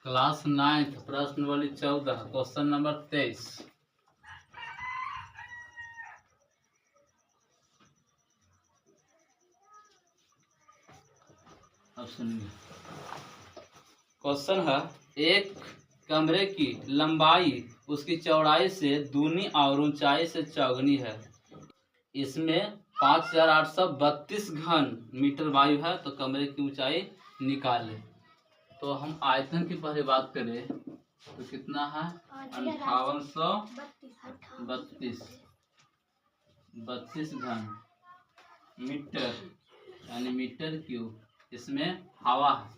Class 9 प्रश्न वाली 14 question number 23। अब सुनिए, क्वेश्चन है एक कमरे की लंबाई उसकी चौड़ाई से दूनी और ऊंचाई से चौगुनी है। इसमें 5832 घन मीटर वायु है, तो कमरे की ऊंचाई निकाले। तो हम आयतन की पहले बात करें तो कितना है 5832 घन मीटर यानी मीटर क्यूब। इसमें हवा है,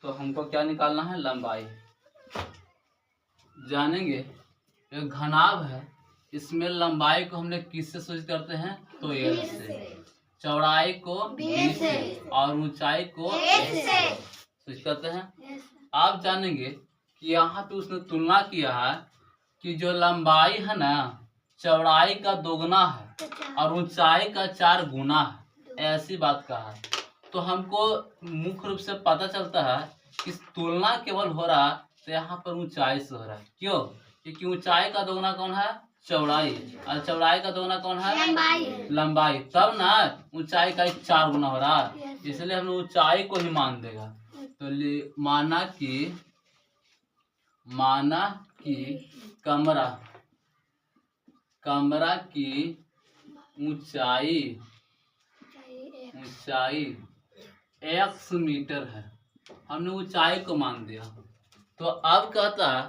तो हमको क्या निकालना है, लंबाई जानेंगे। एक घनाभ है, इसमें लंबाई को हमने किससे सूचित करते हैं, तो एल से, चौड़ाई को बी से और ऊंचाई को एच से सूचित करते हैं। आप जानेंगे कि यहाँ पे उसने तुलना किया है कि जो लंबाई है ना चौड़ाई का दोगुना है और ऊंचाई का 4 गुना है, ऐसी बात कहा है। तो हमको मुख्य रूप से पता चलता है कि तुलना केवल हो रहा तो यहाँ पर ऊंचाई से हो रहा है। क्यों? क्योंकि ऊंचाई का दोगुना कौन है, चौड़ाई, और चौड़ाई का दोगुना कौन है, लंबाई। तब ना ऊंचाई का 4 गुना हो रहा है, इसलिए हम ऊंचाई को ही मान देगा। तो माना कि कमरा की ऊंचाई x मीटर है, हमने ऊंचाई को मान दिया। तो अब कहता है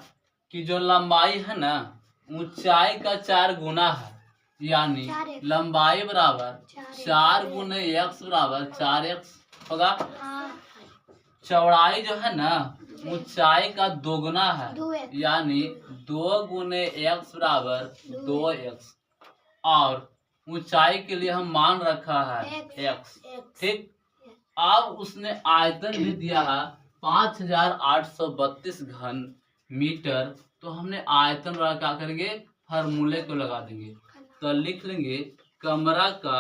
कि जो लंबाई है ना ऊंचाई का 4 गुना है, यानी लंबाई बराबर 4 गुने x बराबर 4x होगा। चौड़ाई जो है ना ऊंचाई का 2 गुना है, यानी 2 गुने x बराबर 2x, और ऊंचाई के लिए हम मान रखा है x। ठीक, अब उसने आयतन भी दिया है 5832 घन मीटर। तो हमने आयतन वाला क्या करेंगे, फार्मूले को लगा देंगे। तो लिख लेंगे कमरा का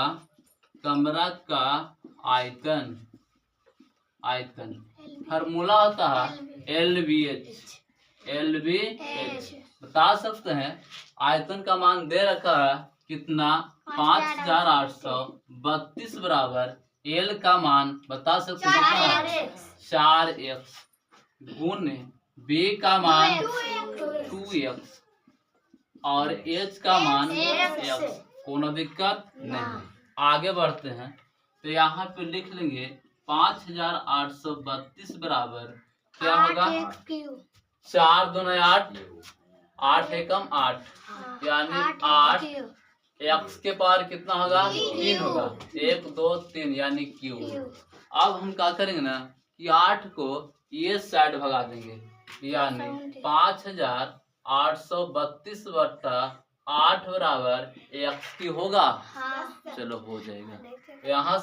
आयतन फार्मूला होता है LVH। बता सकते हैं आयतन का मान दे रखा है कितना, 5832 बराबर L का मान बता सकते हैं 4x गुने B का मान 2x और H का मान x। कोनो दिक्कत नहीं। आगे बढ़ते हैं तो यहाँ पे लिख लेंगे 5832 बराबर क्या होगा, 4 दूनी 8, 8 एकम 8, यानी 8 x के पार कितना होगा, 3 होगा, 1 2 3 यानी क्यू। अब हम क्या करेंगे ना कि 8 को ये साइड भगा देंगे, यानी 5832 बटा 8 बराबर x की होगा। चलो हो जाएगा। यहाँ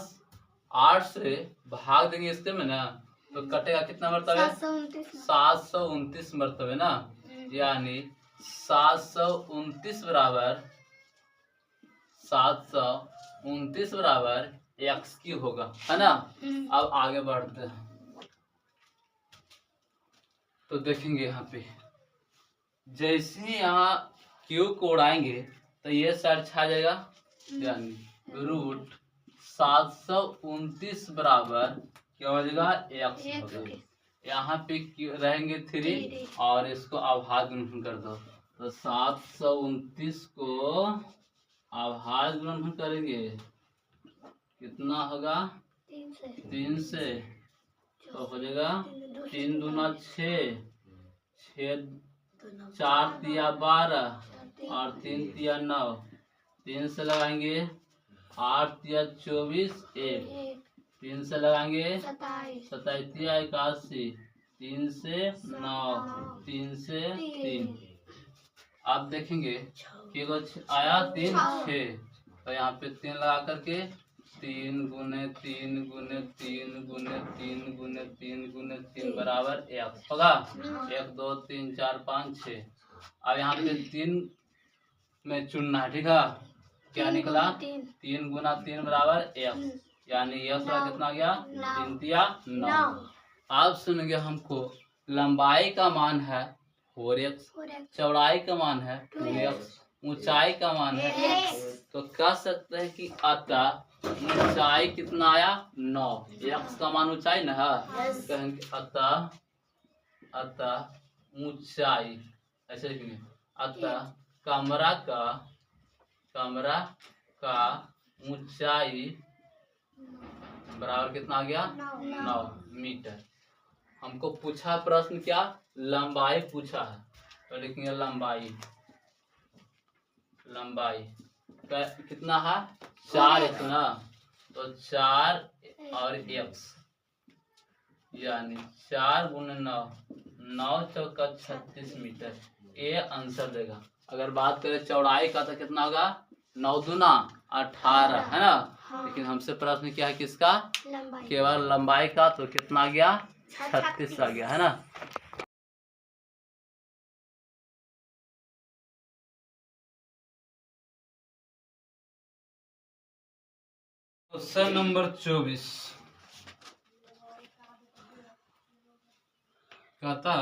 8 से भाग देंगे इसके में ना, तो कटेगा कितना मरतबे, 729 मरतबे ना, यानी 729 बराबर x की होगा, है ना। अब आगे बढ़ते हैं तो देखेंगे यहाँ पे जैसे ही यहाँ क्यू को उड़ाएंगे तो ये साइड छा जाएगा, यानी रूट 729 बराबर क्या हो जाएगा, x होगा। यहाँ पे रहेंगे 3 और इसको अभाज्य गुणन कर दो, तो 729 को अभाज्य गुणन करेंगे कितना होगा, 3 से, तो हो जाएगा 3 दूना 6, 4 तिया 12 और 3 तिया 9, 3 से लगाएंगे 8 तिया 24, 1, 3 से लगाएंगे 27 तिया 81, 3 से 9, 3 से 3। अब देखेंगे कि आया 3 6, तो यहाँ पे 3 लगा करके 3 गुने 3 गुने 3 गुने 3 गुने 3 गुने 3 बराबर x होगा। 1 2 3 4 5 6। अब यहाँ पे 3 में चुनना है, ठीक है। क्या निकला, 3 गुना 3 बराबर x, यानी x का कितना आ गया, 3 तिया 9। अब सुनेंगे हमको लंबाई का मान है 4x, चौड़ाई का मान है 2x, ऊंचाई का मान है x, तो कह सकते हैं कि अतः ऊंचाई कितना आया 9, x का मान ऊंचाई ना है, कहेंगे अतः ऊंचाई, ऐसे लिखेंगे अतः कमरा का ऊंचाई बराबर कितना आ गया 9 मीटर। हमको पूछा प्रश्न क्या, लंबाई पूछा है, तो लिखेंगे लंबाई कितना है 4 इतना, तो 4 और x यानी 4 गुने 9, 9 चौका 36 मीटर, ये आंसर देगा। अगर बात करें चौड़ाई का तो कितना होगा 9 दूना 18 है ना, लेकिन हमसे प्रश्न क्या है किसका, केवल लंबाई का, तो कितना आ गया 36 आ गया है ना। क्वेश्चन नंबर 24 कहता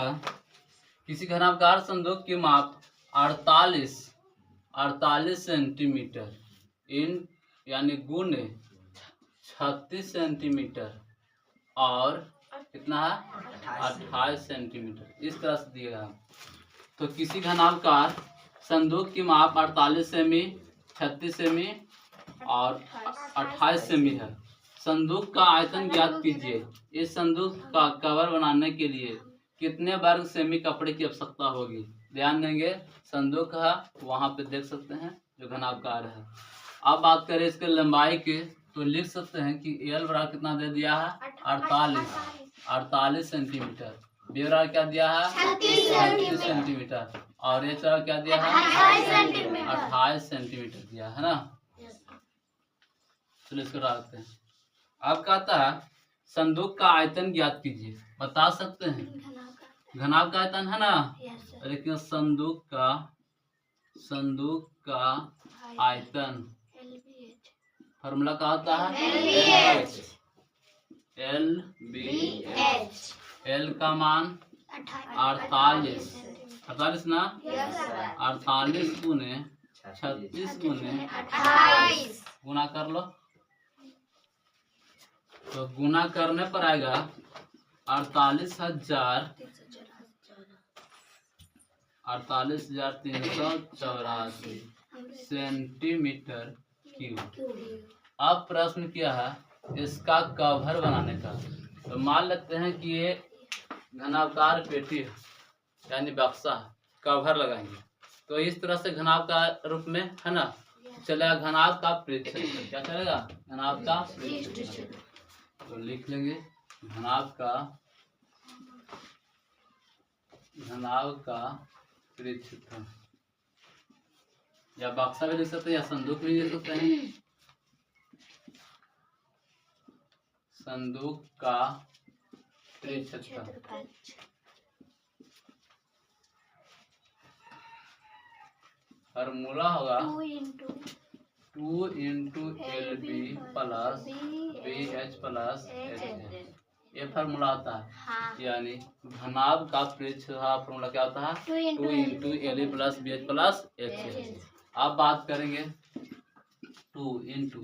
किसी घनाकार संदूक की माप 48 सेंटीमीटर यानी गुने 36 सेंटीमीटर और कितना है 28 सेंटीमीटर, इस तरह से दिया गया। तो किसी घनाकार संदूक की माप 48 सेमी, 36 सेमी और 28 सेमी है। संदूक का आयतन ज्ञात कीजिए। इस संदूक का कवर बनाने के लिए कितने वर्ग सेमी कपड़े की आवश्यकता होगी। ध्यान देंगे, संदूक है वहां पे देख सकते हैं जो घनाकार है। अब बात करें इसके लंबाई के, तो लिख सकते हैं कि एल बराबर कितना दे दिया है 48 सेंटीमीटर, बी बराबर क्या दिया है 36 सेंटीमीटर और एच बराबर क्या दिया है 28 सेंटीमीटर दिया है ना। चलो इसको रखते हैं। अब कहता है संदूक का आयतन ज्ञात कीजिए। बता सकते हैं घनाभ का आयतन है ना, लेकिन संदूक का आयतन फॉर्मूला का होता है LBH। L का मान 48 ना, 48 गुने 36 गुने 28 गुना कर लो, तो गुना करने पर आएगा 48,384 सेंटीमीटर क्यूब। अब प्रश्न क्या है इसका कवर बनाने का। तो मान लेते हैं कि ये घनाकार पेटी है यानी बक्सा, कवर लगाएंगे तो इस तरह से घनाभ का रूप में है ना चलेगा। घनाभ का पृष्ठ क्या चलेगा, घनाभ का पृष्ठ। तो लिख लेंगे घनाभ का पृष्ठफल, या बक्सा भी लिख सकते हैं या संदूक भी लिख सकते हैं। संदूक का पृष्ठफल फॉर्मूला होगा 2 into LB plus BH plus HH, ये फार्मूला होता है। यानी घनाभ का पृष्ठफल फॉर्मूला क्या होता है 2 into LB plus BH plus HH। अब बात करेंगे 2 इंटू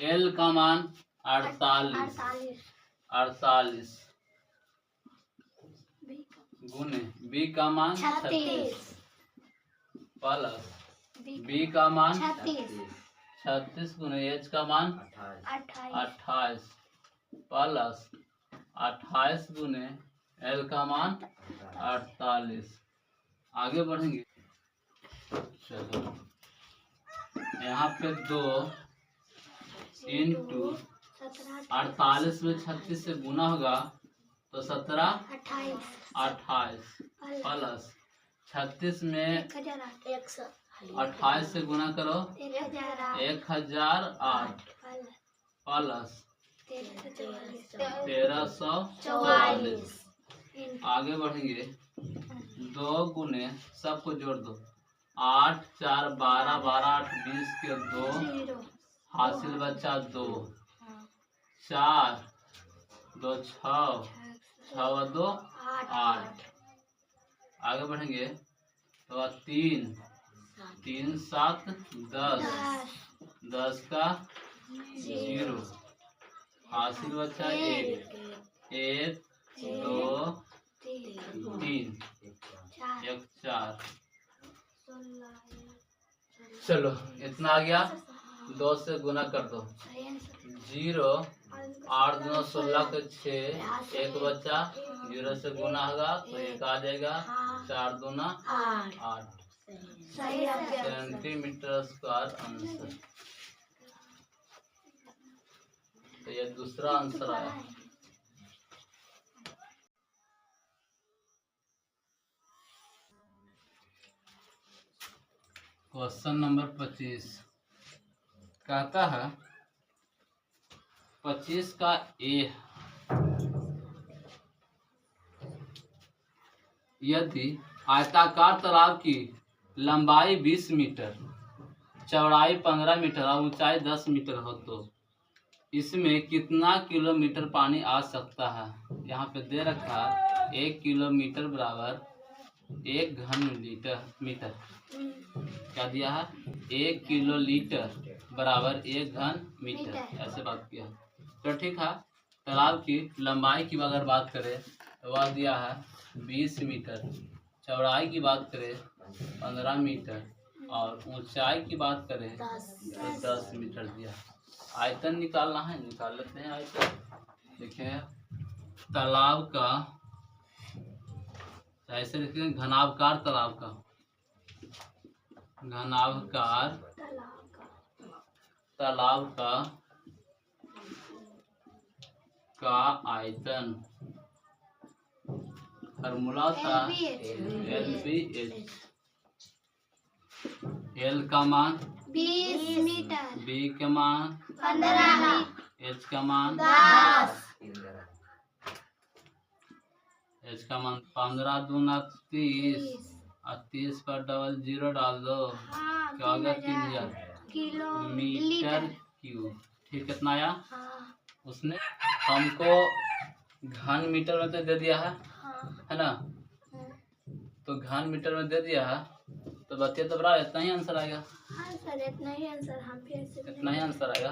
L का मान 48 गुने B का मान 36 प्लस B का मान 36 गुने H का मान 28 प्लस 28 गुने L का मान 48। आगे बढ़ेंगे, चलो यहाँ पे 2 इंटू 48 में 36 से गुना होगा तो 17 28 प्लस 36 में 28 से गुना करो 1008 प्लस 1344। आगे बढ़ेंगे 2 गुने सबको जोड़ दो 8 4 12 12 8 20 के 2 हासिल बचा 2 4 2 6 6 2 8। आगे बढ़ेंगे तो 3 3 7 10। 10 का 0, हासिल बचा 1 1 2 3 1 4। चलो इतना आ गया, 2 से गुना कर दो। 0 8 2 16 के 6, 1 बचा, 0 से गुना होगा तो 1 आ जाएगा, 4 दूना 8 सेंटीमीटर स्क्वायर आंसर। तो ये दूसरा आंसर आया। क्वेश्चन नंबर 25 कहता है 25 का ए, यदि आयताकार तालाब की लंबाई 20 मीटर, चौड़ाई 15 मीटर और ऊंचाई 10 मीटर हो तो इसमें कितना किलोमीटर पानी आ सकता है। यहाँ पे दे रखा 1 किलोमीटर बराबर 1 घन मीटर। क्या दिया है? 1 किलो लीटर बराबर 1 घन मीटर, ऐसे बात किया। तो ठीक है, तालाब की लंबाई की अगर बात करें तो वह दिया है 20 मीटर, चौड़ाई की बात करें 15 मीटर और ऊंचाई की बात करें तो 10 मीटर दिया। आयतन निकालना है, निकाल लेते हैं आयतन। देखिए तालाब का, ऐसे लिखेंगे घनाभकार तालाब का, घनाभकार तालाब का आयतन, फार्मूला था LBH। L का मान 20 मीटर, B का मान 15, H का मान 10, H का मान 15 दूना 30 और 30 पर डबल 0 डाल दो, क्या होगा? 3000 किलोमीटर क्यूब। ठीक, कितना आया? उसने हमको घन मीटर में तो दे दिया है ना, तो घन मीटर में दे दिया है तो बच्चे तो बड़ा इतना ही आंसर आएगा। हाँ सर, इतना ही आंसर हम फिर से इतना ही आंसर आएगा।